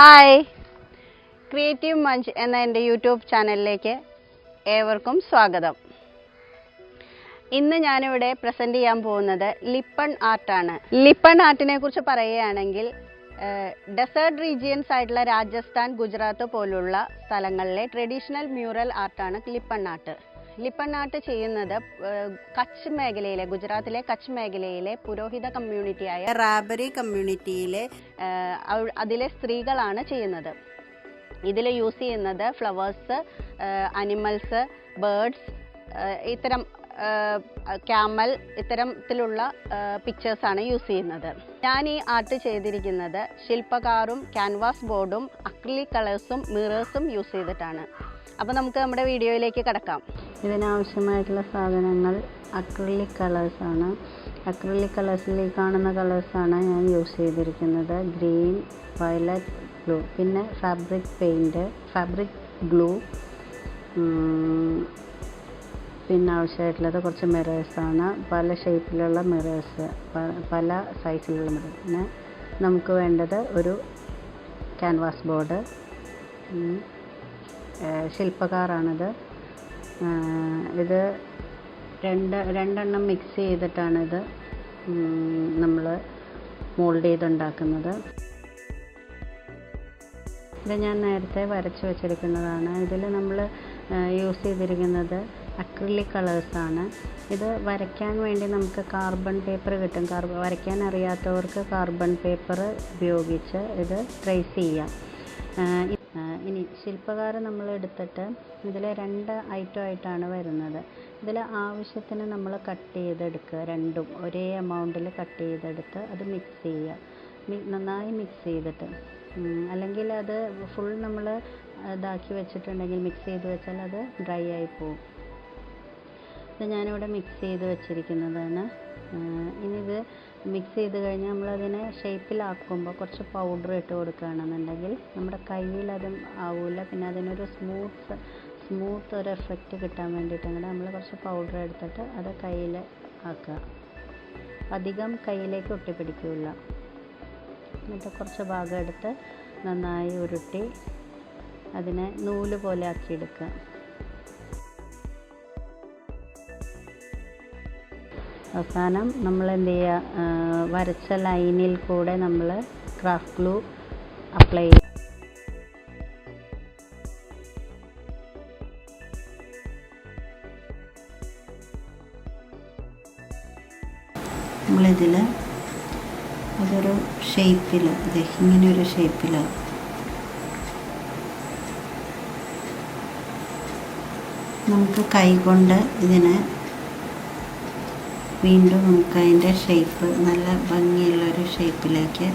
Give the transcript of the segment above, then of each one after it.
Hi, creative Munch എന്ന എൻ്റെ YouTube ചാനലിലേക്ക് ഏവർക്കും സ്വാഗതം. ഇന്ന് ഞാനിവിടെ പ്രസൻറ്റ് ചെയ്യാൻ പോകുന്നത് ലിപ്പൺ ആർട്ടാണ്. ലിപ്പൺ ആർട്ടിനെ കുറിച്ച് പറയുകയാണെങ്കിൽ ഡെസേർട്ട് റീജിയൻസ് ആയിട്ടുള്ള രാജസ്ഥാൻ, ഗുജറാത്ത് പോലുള്ള സ്ഥലങ്ങളിലെ ട്രഡീഷണൽ മ്യൂറൽ ആർട്ടാണ് ലിപ്പൺ ആർട്ട്. ലിപ്പൺ ആർട്ട് ചെയ്യുന്നത് കച്ച് മേഖലയിലെ, ഗുജറാത്തിലെ കച്ച് മേഖലയിലെ പുരോഹിത കമ്മ്യൂണിറ്റിയായ റാബറി കമ്മ്യൂണിറ്റിയിലെ അതിലെ സ്ത്രീകളാണ് ചെയ്യുന്നത്. ഇതിൽ യൂസ് ചെയ്യുന്നത് ഫ്ലവേഴ്സ്, അനിമൽസ്, ബേർഡ്സ്, ഇത്തരം ക്യാമൽ, ഇത്തരത്തിലുള്ള പിക്ചേഴ്സാണ് യൂസ് ചെയ്യുന്നത്. ഞാൻ ഈ ആർട്ട് ചെയ്തിരിക്കുന്നത് ശില്പകാറും ക്യാൻവാസ് ബോർഡും അക്രിലിക് കളേഴ്സും മിറേഴ്സും യൂസ് ചെയ്തിട്ടാണ്. അപ്പോൾ നമുക്ക് നമ്മുടെ വീഡിയോയിലേക്ക് കടക്കാം. ഇതിനാവശ്യമായിട്ടുള്ള സാധനങ്ങൾ അക്രിലിക് കളേഴ്സാണ്. അക്രിലിക് കളേഴ്സിൽ ഈ കാണുന്ന കളേഴ്സാണ് ഞാൻ യൂസ് ചെയ്തിരിക്കുന്നത്. Green, violet, blue. പിന്നെ ഫാബ്രിക് പെയിൻറ്റ്, ഫാബ്രിക് ഗ്ലൂ. പിന്നെ ആവശ്യമായിട്ടുള്ളത് കുറച്ച് മിറേഴ്സാണ്. പല ഷേപ്പിലുള്ള മിറേഴ്സ്, പല സൈസിലുള്ള മിറേഴ്സ്. പിന്നെ നമുക്ക് വേണ്ടത് ഒരു ക്യാൻവാസ് ബോർഡ്, ശില്പകാറാണിത്. ഇത് രണ്ടെണ്ണം മിക്സ് ചെയ്തിട്ടാണിത് നമ്മൾ മോൾഡ് ചെയ്തുണ്ടാക്കുന്നത്. ഇത് ഞാൻ നേരത്തെ വരച്ച് വെച്ചിരിക്കുന്നതാണ്. ഇതിൽ നമ്മൾ യൂസ് ചെയ്തിരിക്കുന്നത് അക്രിലിക് കളേഴ്സാണ്. ഇത് വരയ്ക്കാൻ വേണ്ടി നമുക്ക് കാർബൺ പേപ്പർ കിട്ടും. വരയ്ക്കാൻ അറിയാത്തവർക്ക് കാർബൺ പേപ്പർ ഉപയോഗിച്ച് ഇത് ട്രേസ് ചെയ്യാം. ഇനി ശില്പകാരം നമ്മൾ എടുത്തിട്ട് ഇതിൽ രണ്ട് ഐറ്റമായിട്ടാണ് വരുന്നത്. ഇതിൽ ആവശ്യത്തിന് നമ്മൾ കട്ട് ചെയ്തെടുക്കുക, രണ്ടും ഒരേ എമൗണ്ടിൽ കട്ട് ചെയ്തെടുത്ത് അത് മിക്സ് ചെയ്യുക, നന്നായി മിക്സ് ചെയ്തിട്ട്. അല്ലെങ്കിൽ അത് ഫുൾ നമ്മൾ ഇതാക്കി വെച്ചിട്ടുണ്ടെങ്കിൽ, മിക്സ് ചെയ്ത് വെച്ചാൽ അത് ഡ്രൈ ആയി പോകും. ഇത് ഞാനിവിടെ മിക്സ് ചെയ്ത് വെച്ചിരിക്കുന്നതാണ്. ഇനി ഇത് മിക്സ് ചെയ്ത് കഴിഞ്ഞാൽ നമ്മളതിനെ ഷേപ്പിലാക്കുമ്പോൾ കുറച്ച് പൗഡർ ഇട്ട് കൊടുക്കുകയാണെന്നുണ്ടെങ്കിൽ നമ്മുടെ കയ്യിൽ അതും ആവില്ല. പിന്നെ അതിനൊരു സ്മൂത്ത് ഒരു എഫക്റ്റ് കിട്ടാൻ വേണ്ടിയിട്ടാണ് നമ്മൾ കുറച്ച് പൗഡർ എടുത്തിട്ട് അത് കയ്യിൽ ആക്കുക. അധികം കയ്യിലേക്ക് ഒട്ടിപ്പിടിക്കില്ല. എന്നിട്ട് കുറച്ച് ഭാഗം എടുത്ത് നന്നായി ഉരുട്ടി അതിനെ നൂല് പോലെ ആക്കിയെടുക്കുക. അവസാനം നമ്മൾ എന്ത് ചെയ്യുക, വരച്ച ലൈനിൽ കൂടെ നമ്മൾ ക്രാഫ്റ്റ് ഗ്ലൂ അപ്ലൈ ചെയ്യുക. നമ്മളിതിൽ അതൊരു ഷേപ്പിൽ, ഇങ്ങനെയൊരു ഷേപ്പിൽ നമുക്ക് കൈ കൊണ്ട് ഇതിനെ വീണ്ടും നമുക്ക് അതിൻ്റെ ഷേപ്പ് നല്ല ഭംഗിയുള്ളൊരു ഷേപ്പിലേക്ക്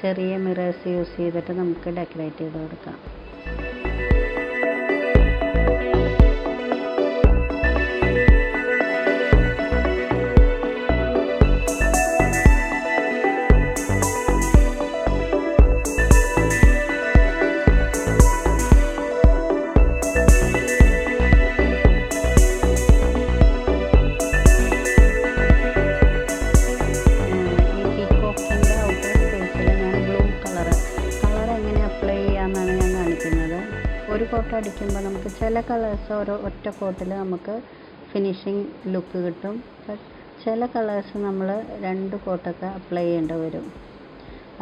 ചെറിയ മിറേഴ്സ് യൂസ് ചെയ്തിട്ട് നമുക്ക് ഡെക്കറേറ്റ് ചെയ്ത് കൊടുക്കാം. ഒരു കോട്ട് അടിക്കുമ്പോൾ നമുക്ക് ചില കളേഴ്സ് ഒറ്റ കോട്ടിൽ നമുക്ക് ഫിനിഷിങ് ലുക്ക് കിട്ടും. ചില കളേഴ്സ് നമ്മൾ 2 കോട്ടൊക്കെ അപ്ലൈ ചെയ്യേണ്ടി വരും.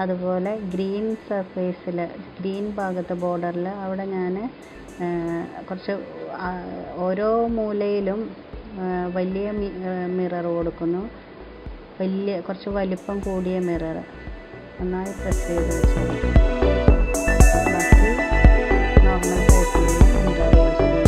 അതുപോലെ ഗ്രീൻ സർഫേസിൽ, ഗ്രീൻ ഭാഗത്ത് ബോർഡറിൽ അവിടെ ഞാൻ കുറച്ച് ഓരോ മൂലയിലും വലിയ മിറർ കൊടുക്കുന്നു. കുറച്ച് വലിപ്പം കൂടിയ മിറർ നന്നായി പ്രസ് ചെയ്ത് വെച്ച് കൊടുക്കും. ബാക്കി നോർമൽ സൈസിലുള്ള മിറർ യൂസ് ചെയ്യും.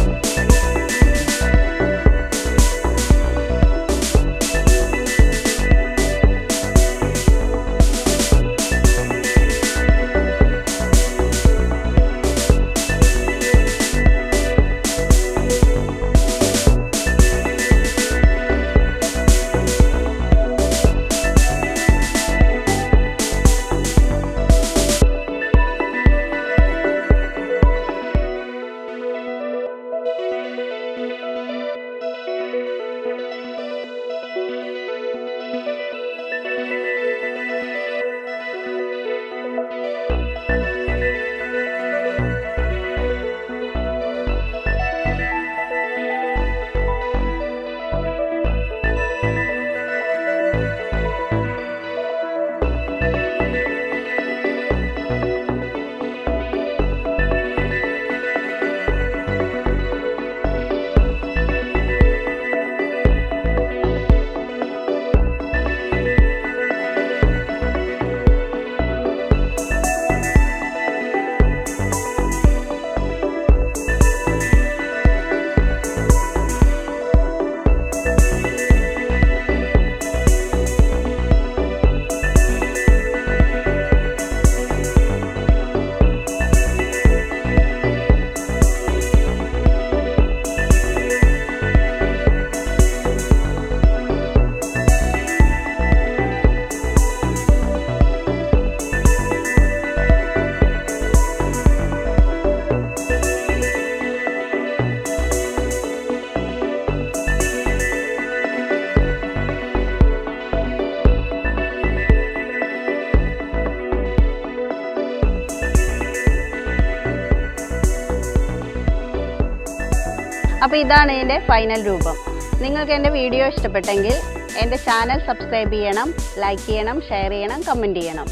അപ്പോൾ ഇതാണ് എൻ്റെ ഫൈനൽ രൂപം. നിങ്ങൾക്ക് എൻ്റെ വീഡിയോ ഇഷ്ടപ്പെട്ടെങ്കിൽ എൻ്റെ ചാനൽ സബ്സ്ക്രൈബ് ചെയ്യണം, ലൈക്ക് ചെയ്യണം, ഷെയർ ചെയ്യണം, കമൻറ്റ് ചെയ്യണം.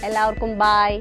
എല്ലാവർക്കും ബൈ.